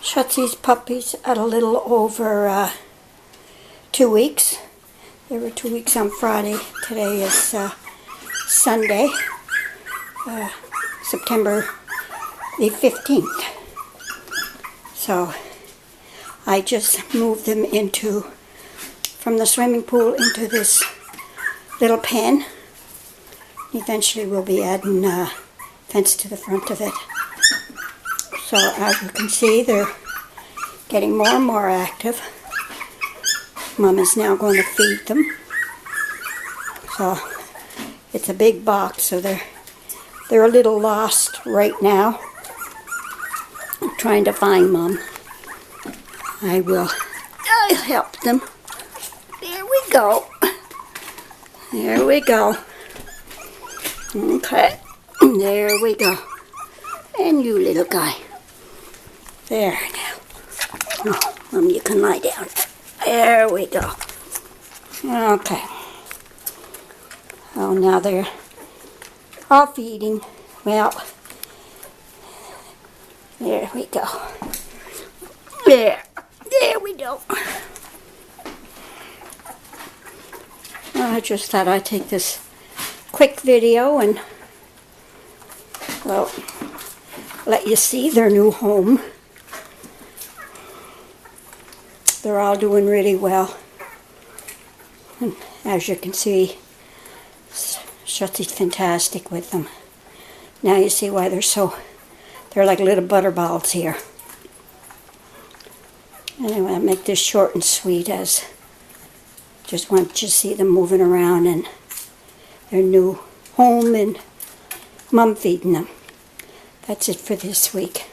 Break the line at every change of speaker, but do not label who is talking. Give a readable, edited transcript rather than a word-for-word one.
Schatzie's puppies at a little over 2 weeks. They were 2 weeks on Friday. Today is Sunday, September the 15th. So I just moved them from the swimming pool into this little pen. Eventually we'll be adding a fence to the front of it. So as you can see, they're getting more and more active. Mom is now going to feed them. So it's a big box, so they're a little lost right now. I'm trying to find Mom. I'll help them. There we go. There we go. Okay. There we go. And you little guy. There now. Oh, Mom, you can lie down. There we go. Okay. Oh, now they're all feeding. Well, there we go. There we go. Well, I just thought I'd take this quick video and, well, let you see their new home. They're all doing really well. And as you can see, Schatzie's fantastic with them. Now you see why they're like little butterballs here. Anyway, I'll make this short and sweet, as just want you to see them moving around in their new home and Mom feeding them. That's it for this week.